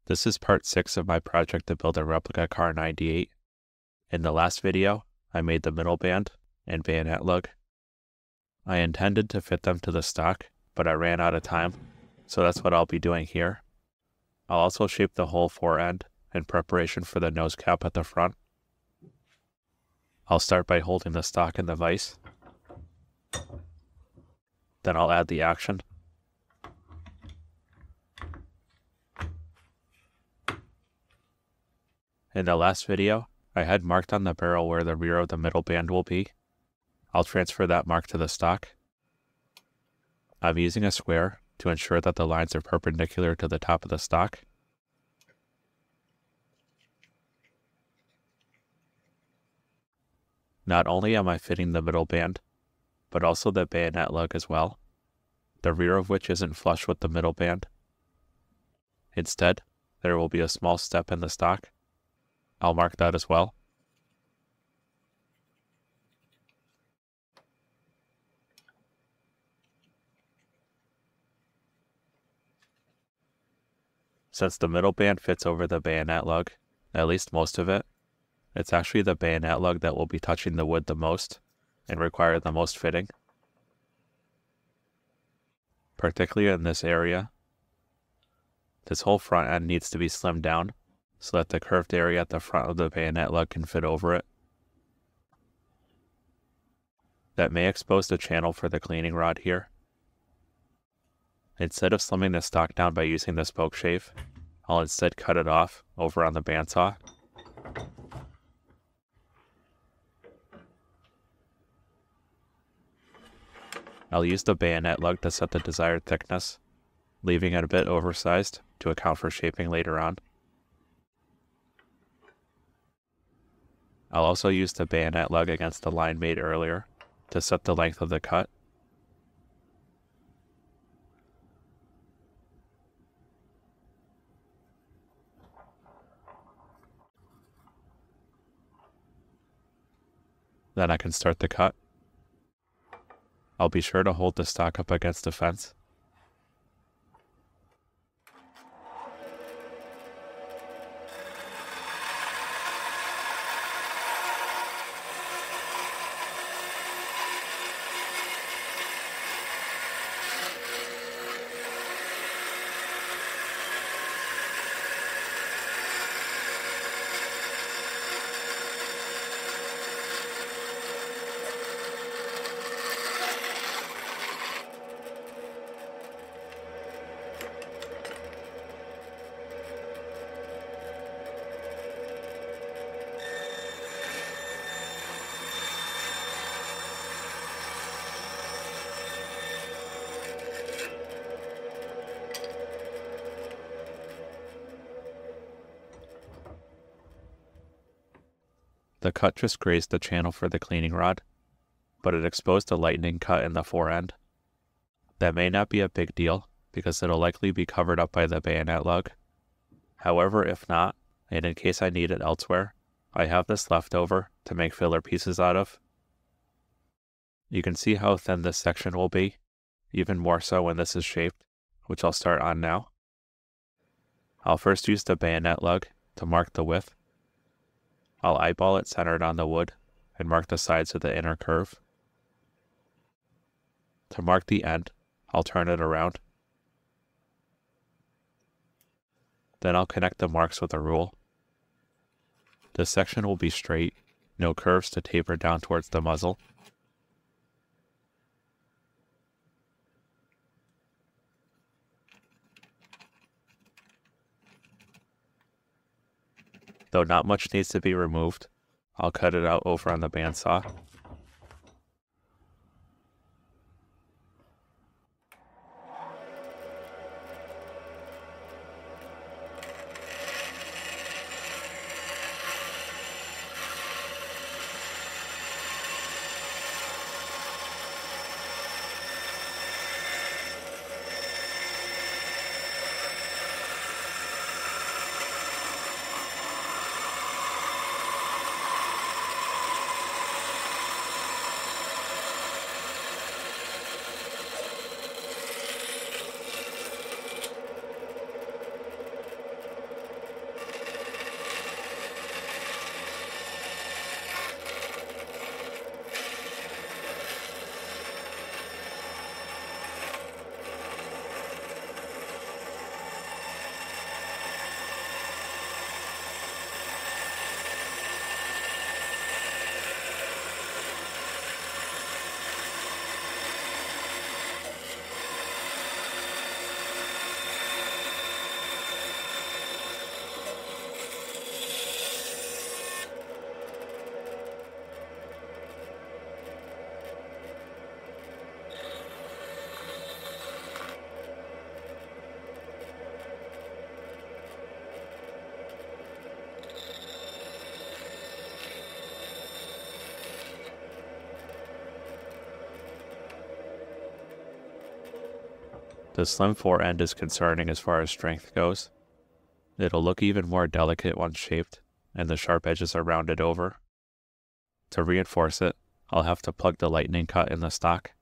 This is part 6 of my project to build a replica Kar 98. In the last video, I made the middle band and bayonet lug. I intended to fit them to the stock, but I ran out of time, so that's what I'll be doing here. I'll also shape the whole fore end in preparation for the nose cap at the front. I'll start by holding the stock in the vise. Then I'll add the action. In the last video, I had marked on the barrel where the rear of the middle band will be. I'll transfer that mark to the stock. I'm using a square to ensure that the lines are perpendicular to the top of the stock. Not only am I fitting the middle band, but also the bayonet lug as well, the rear of which isn't flush with the middle band. Instead, there will be a small step in the stock. I'll mark that as well. Since the middle band fits over the bayonet lug, at least most of it, it's actually the bayonet lug that will be touching the wood the most and require the most fitting. Particularly in this area, this whole front end needs to be slimmed down so that the curved area at the front of the bayonet lug can fit over it. That may expose the channel for the cleaning rod here. Instead of slimming the stock down by using the spoke shave, I'll instead cut it off over on the bandsaw. I'll use the bayonet lug to set the desired thickness, leaving it a bit oversized to account for shaping later on. I'll also use the bayonet lug against the line made earlier to set the length of the cut. Then I can start the cut. I'll be sure to hold the stock up against the fence. The cut just grazed the channel for the cleaning rod, but it exposed a lightning cut in the fore end. That may not be a big deal, because it'll likely be covered up by the bayonet lug. However, if not, and in case I need it elsewhere, I have this left over to make filler pieces out of. You can see how thin this section will be, even more so when this is shaped, which I'll start on now. I'll first use the bayonet lug to mark the width. I'll eyeball it centered on the wood and mark the sides of the inner curve. To mark the end, I'll turn it around. Then I'll connect the marks with a rule. This section will be straight, no curves to taper down towards the muzzle. Though not much needs to be removed, I'll cut it out over on the bandsaw. The slim forend is concerning as far as strength goes. It'll look even more delicate once shaped, and the sharp edges are rounded over. To reinforce it, I'll have to plug the lightning cut in the stock.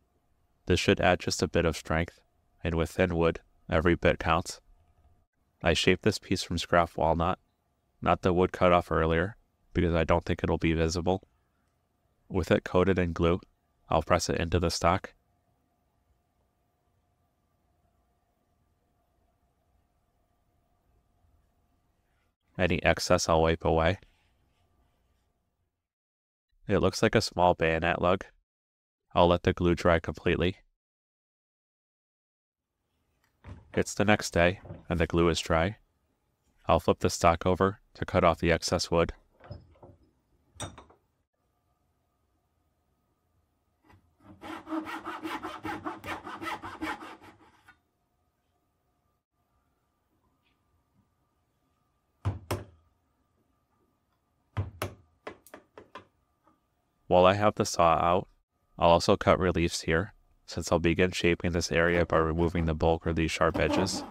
This should add just a bit of strength, and with thin wood, every bit counts. I shaped this piece from scrap walnut, not the wood cut off earlier, because I don't think it'll be visible. With it coated in glue, I'll press it into the stock. Any excess I'll wipe away. It looks like a small bayonet lug. I'll let the glue dry completely. It's the next day, and the glue is dry. I'll flip the stock over to cut off the excess wood. While I have the saw out, I'll also cut reliefs here, since I'll begin shaping this area by removing the bulk or these sharp edges.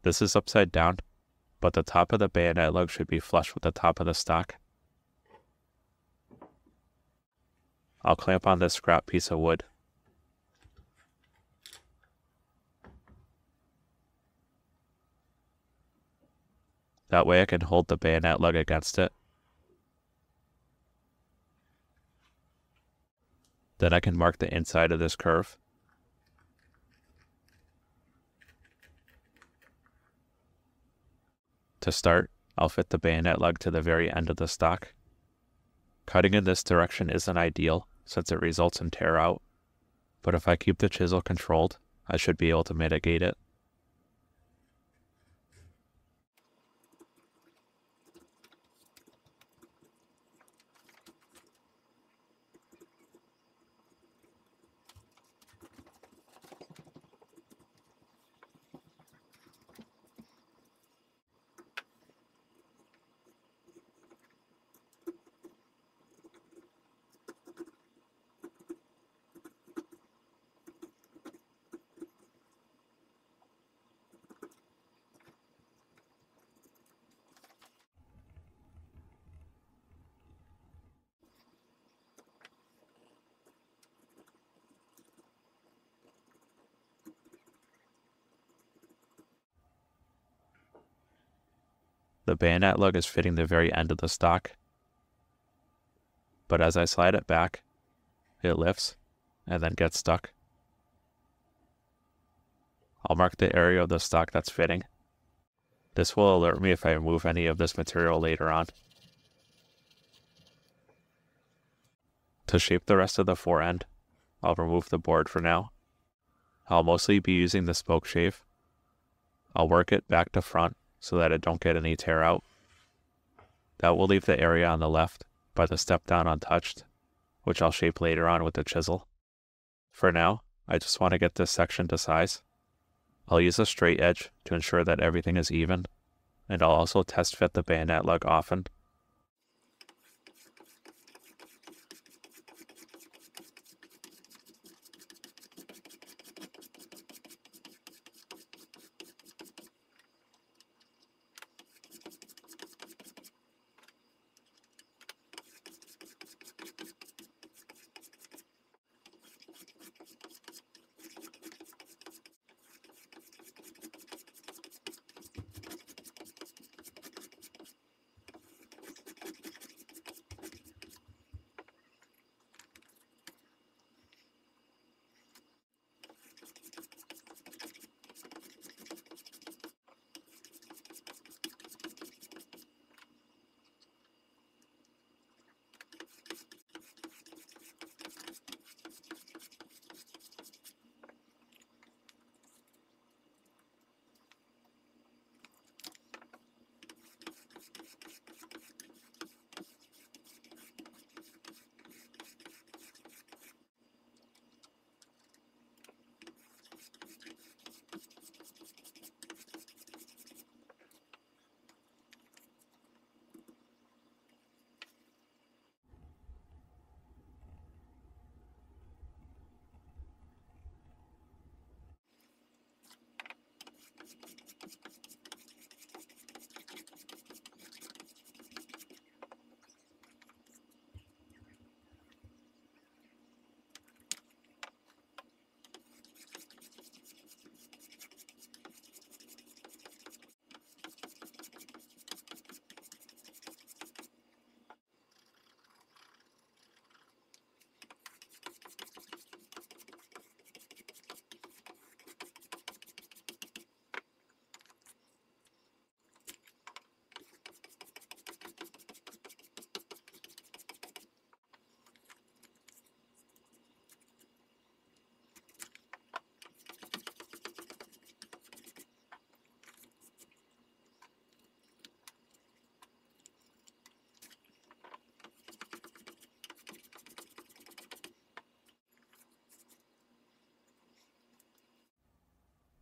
This is upside down, but the top of the bayonet lug should be flush with the top of the stock. I'll clamp on this scrap piece of wood. That way I can hold the bayonet lug against it. Then I can mark the inside of this curve. To start, I'll fit the bayonet lug to the very end of the stock. Cutting in this direction isn't ideal, since it results in tear out, but if I keep the chisel controlled, I should be able to mitigate it. The bayonet lug is fitting the very end of the stock, but as I slide it back, it lifts and then gets stuck. I'll mark the area of the stock that's fitting. This will alert me if I remove any of this material later on. To shape the rest of the forend, I'll remove the board for now. I'll mostly be using the spoke shave. I'll work it back to front so that it don't get any tear out. That will leave the area on the left by the step down untouched, which I'll shape later on with the chisel. For now, I just want to get this section to size. I'll use a straight edge to ensure that everything is even, and I'll also test fit the bayonet lug often.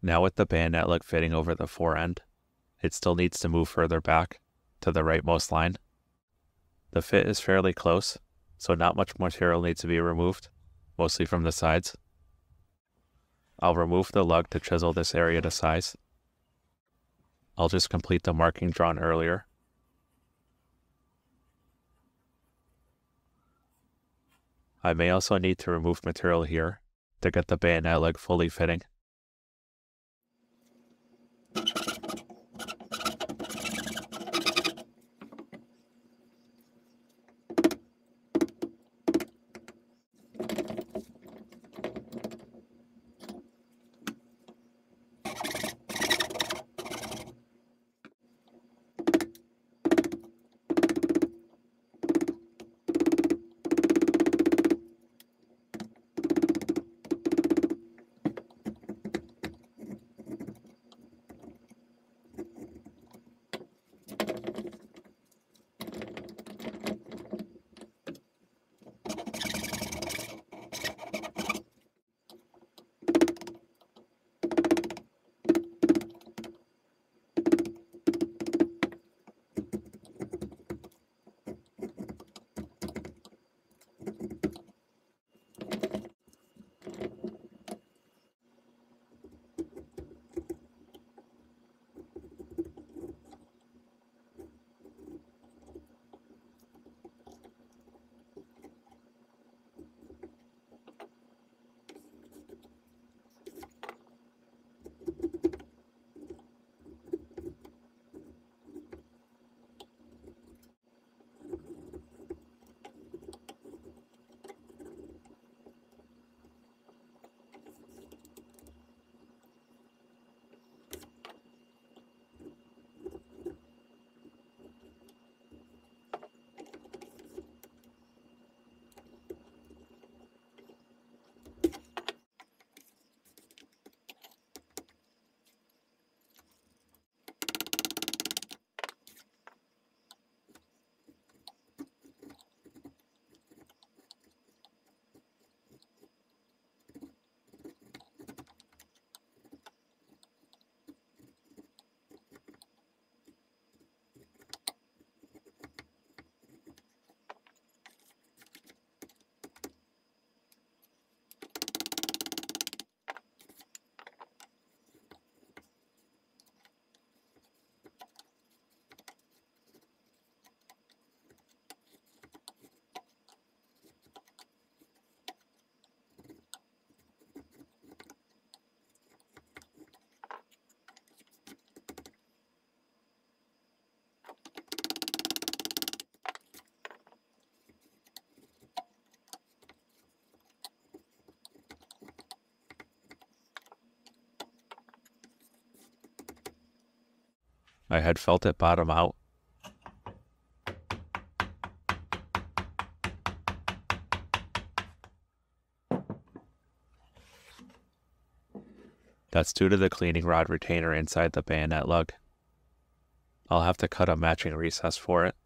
Now with the bayonet leg fitting over the fore end, it still needs to move further back to the rightmost line. The fit is fairly close, so not much material needs to be removed, mostly from the sides. I'll remove the lug to chisel this area to size. I'll just complete the marking drawn earlier. I may also need to remove material here to get the bayonet leg fully fitting. I had felt it bottom out. That's due to the cleaning rod retainer inside the bayonet lug. I'll have to cut a matching recess for it.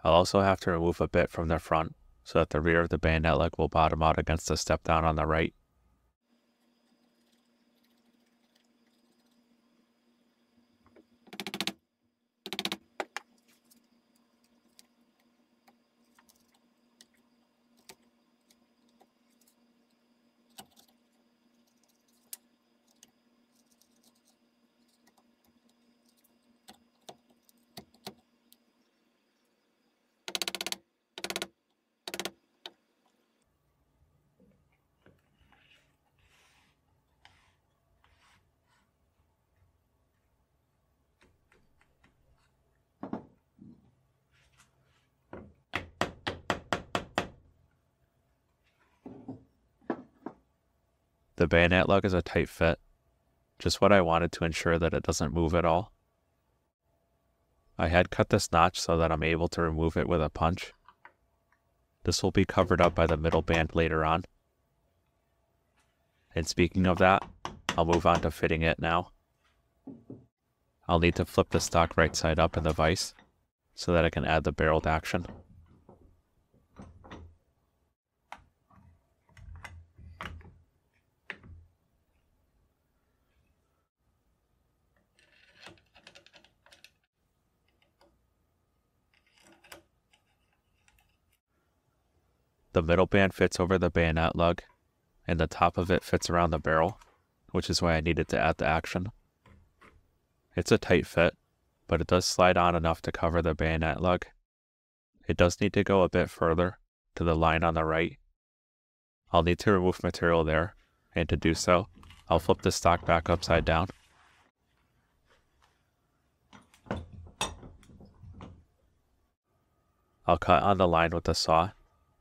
I'll also have to remove a bit from the front so that the rear of the bayonet leg will bottom out against the step down on the right. The bayonet lug is a tight fit, just what I wanted to ensure that it doesn't move at all. I had cut this notch so that I'm able to remove it with a punch. This will be covered up by the middle band later on. And speaking of that, I'll move on to fitting it now. I'll need to flip the stock right side up in the vise so that I can add the barreled action. The middle band fits over the bayonet lug, and the top of it fits around the barrel, which is why I needed to add the action. It's a tight fit, but it does slide on enough to cover the bayonet lug. It does need to go a bit further, to the line on the right. I'll need to remove material there, and to do so, I'll flip the stock back upside down. I'll cut on the line with the saw,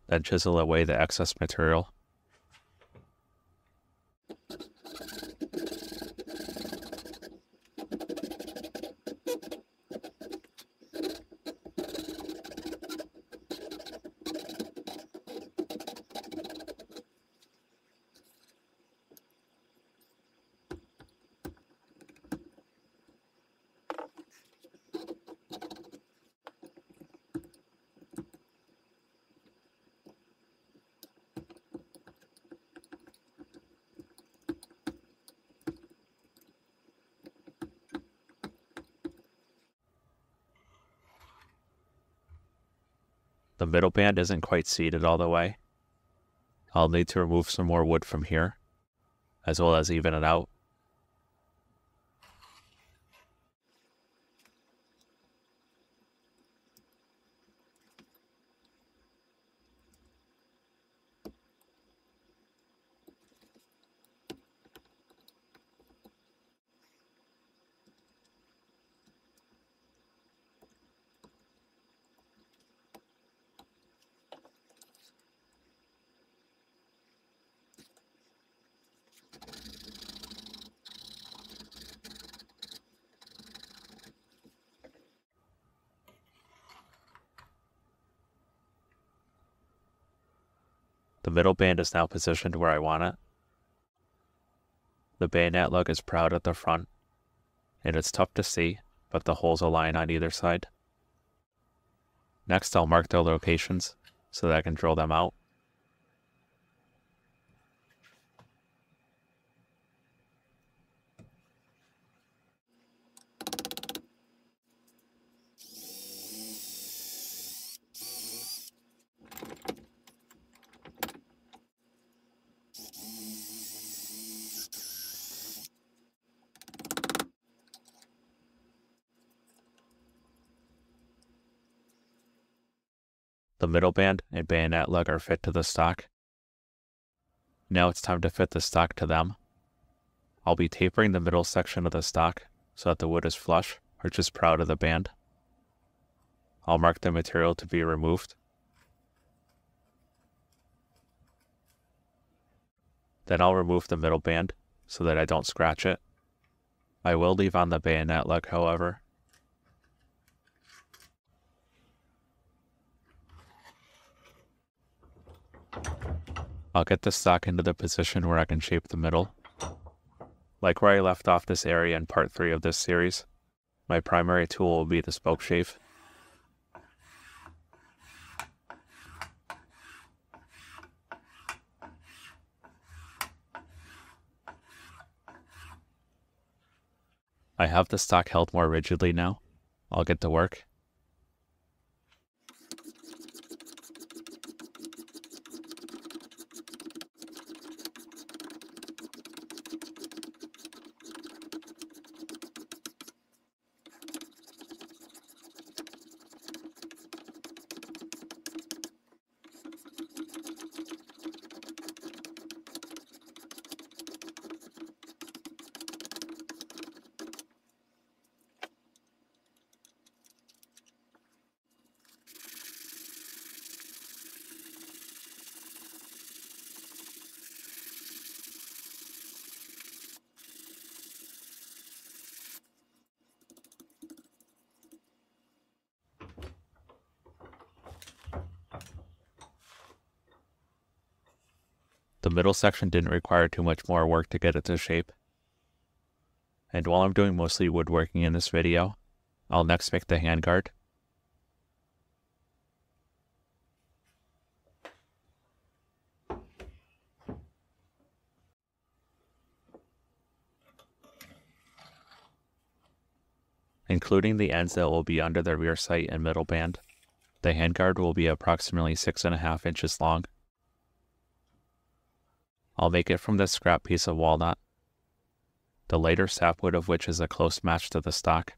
then chisel away the excess material. The middle band isn't quite seated all the way. I'll need to remove some more wood from here, as well as even it out. The middle band is now positioned where I want it. The bayonet lug is proud at the front, and it's tough to see, but the holes align on either side. Next, I'll mark their locations so that I can drill them out. The middle band and bayonet lug are fit to the stock. Now it's time to fit the stock to them. I'll be tapering the middle section of the stock so that the wood is flush or just proud of the band. I'll mark the material to be removed. Then I'll remove the middle band so that I don't scratch it. I will leave on the bayonet lug, however. I'll get the stock into the position where I can shape the middle. Like where I left off this area in part 3 of this series, my primary tool will be the spoke shave. I have the stock held more rigidly now. I'll get to work. The middle section didn't require too much more work to get it to shape. And while I'm doing mostly woodworking in this video, I'll next make the handguard. Including the ends that will be under the rear sight and middle band, the handguard will be approximately 6.5 inches long. I'll make it from this scrap piece of walnut, the lighter sapwood of which is a close match to the stock.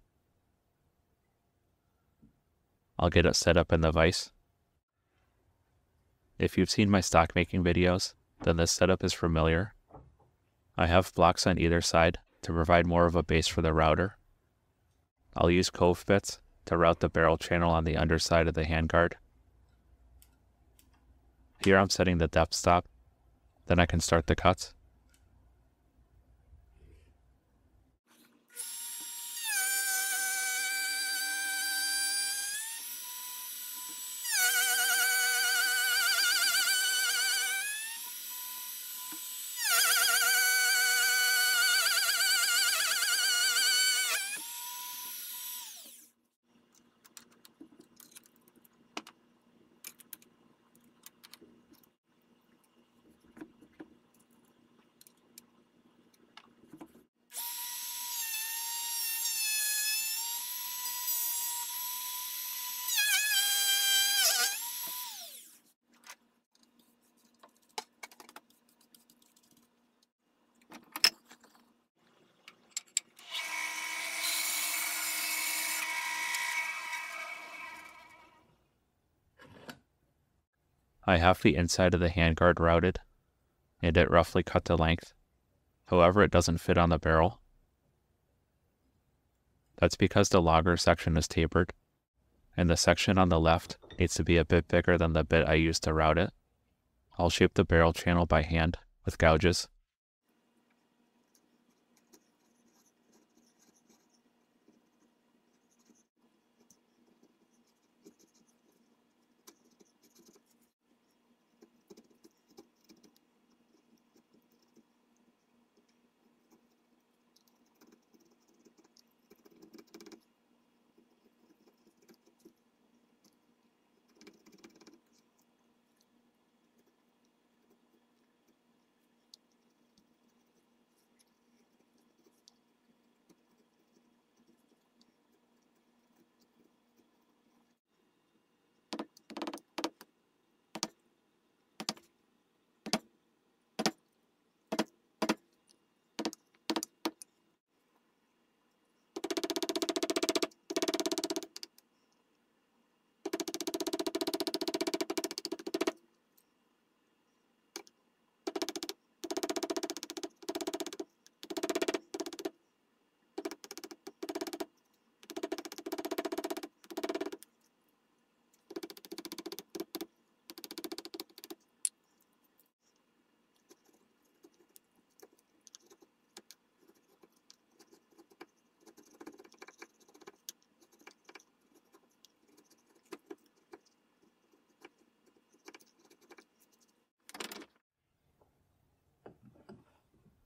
I'll get it set up in the vise. If you've seen my stock making videos, then this setup is familiar. I have blocks on either side to provide more of a base for the router. I'll use cove bits to route the barrel channel on the underside of the handguard. Here I'm setting the depth stop, then I can start the cuts. I have the inside of the handguard routed, and it roughly cut to length. However, it doesn't fit on the barrel. That's because the logger section is tapered, and the section on the left needs to be a bit bigger than the bit I used to route it. I'll shape the barrel channel by hand with gouges.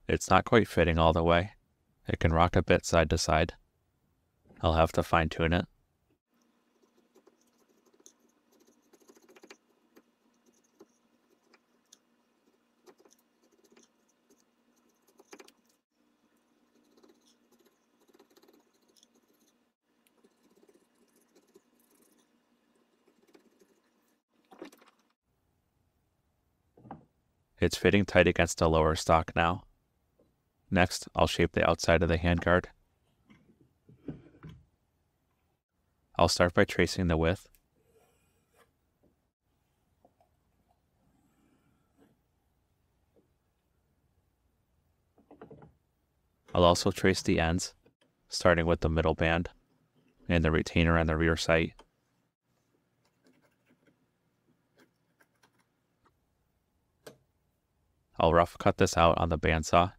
It's not quite fitting all the way. It can rock a bit side to side. I'll have to fine tune it. It's fitting tight against the lower stock now. Next, I'll shape the outside of the handguard. I'll start by tracing the width. I'll also trace the ends, starting with the middle band and the retainer on the rear sight. I'll rough cut this out on the bandsaw.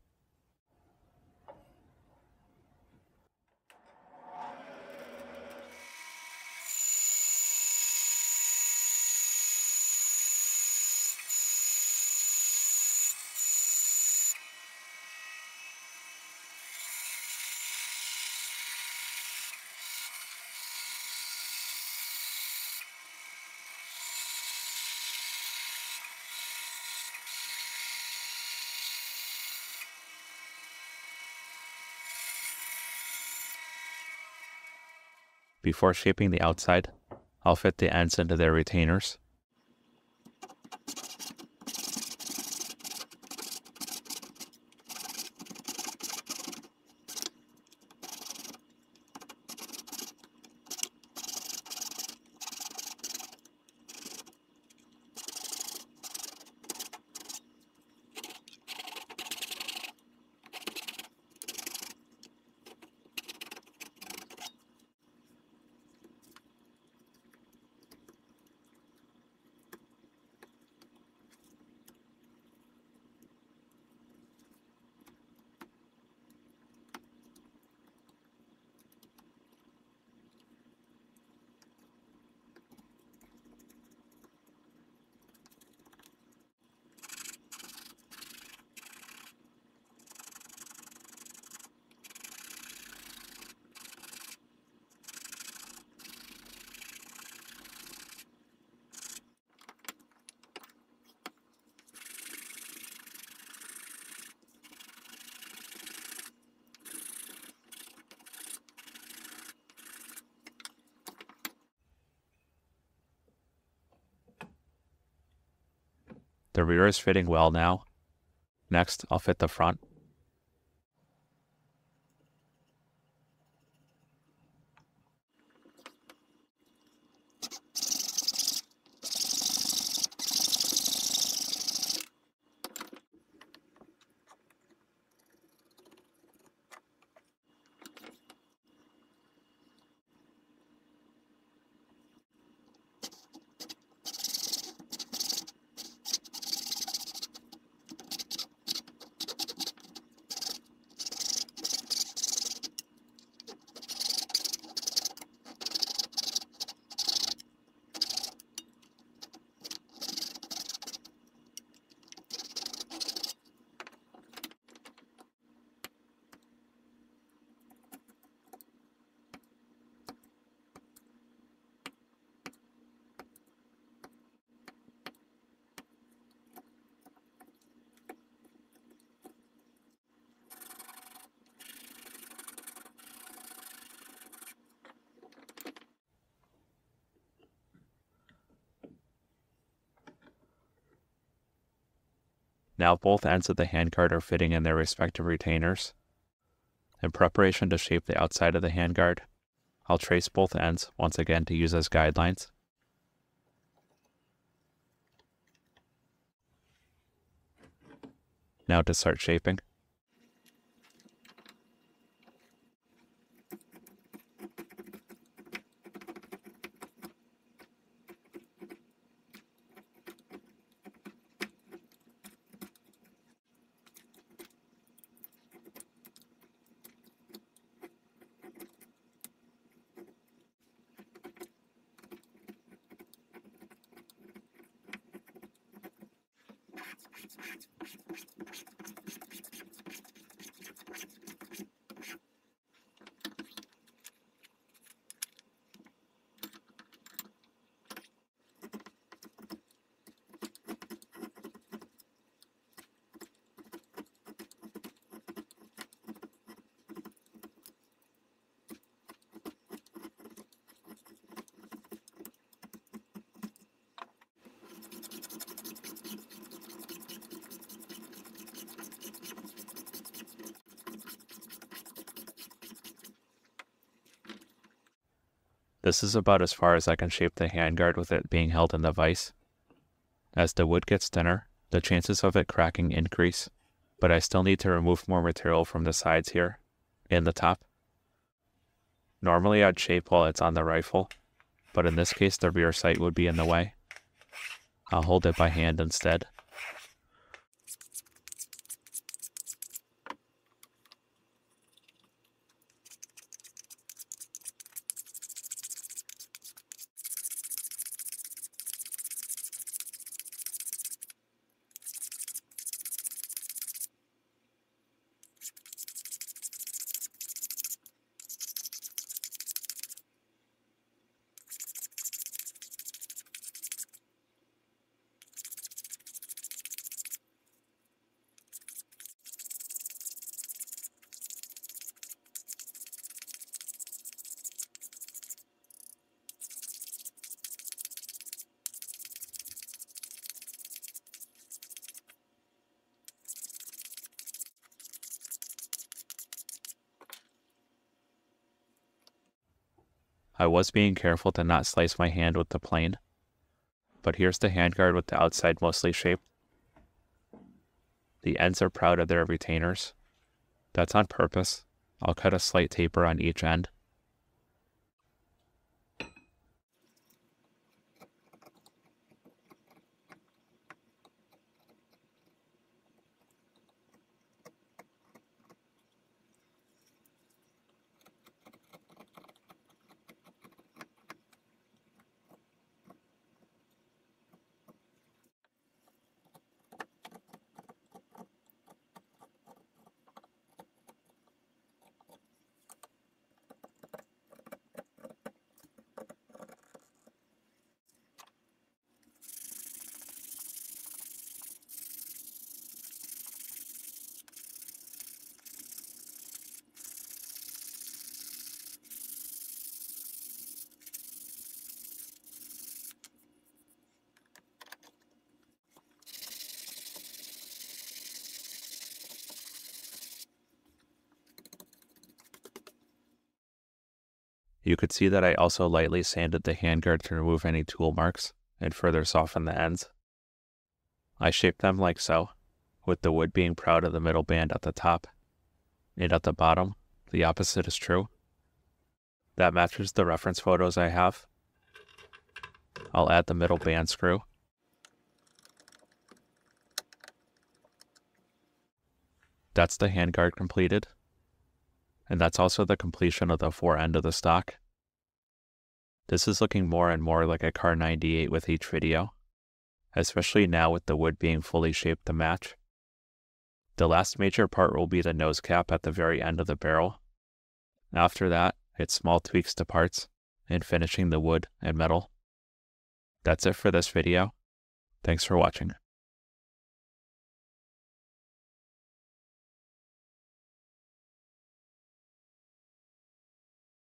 Before shaping the outside, I'll fit the ends into their retainers. The rear is fitting well now. Next, I'll fit the front. Now both ends of the handguard are fitting in their respective retainers. In preparation to shape the outside of the handguard, I'll trace both ends once again to use as guidelines. Now to start shaping. This is about as far as I can shape the handguard with it being held in the vise. As the wood gets thinner, the chances of it cracking increase, but I still need to remove more material from the sides here, and the top. Normally I'd shape while it's on the rifle, but in this case the rear sight would be in the way. I'll hold it by hand instead. I was being careful to not slice my hand with the plane, but here's the handguard with the outside mostly shaped. The ends are proud of their retainers. That's on purpose. I'll cut a slight taper on each end. You could see that I also lightly sanded the handguard to remove any tool marks and further soften the ends. I shaped them like so, with the wood being proud of the middle band at the top, and at the bottom, the opposite is true. That matches the reference photos I have. I'll add the middle band screw. That's the handguard completed. And that's also the completion of the fore end of the stock. This is looking more and more like a Kar 98 with each video, especially now with the wood being fully shaped to match. The last major part will be the nose cap at the very end of the barrel. After that, it's small tweaks to parts and finishing the wood and metal. That's it for this video. Thanks for watching.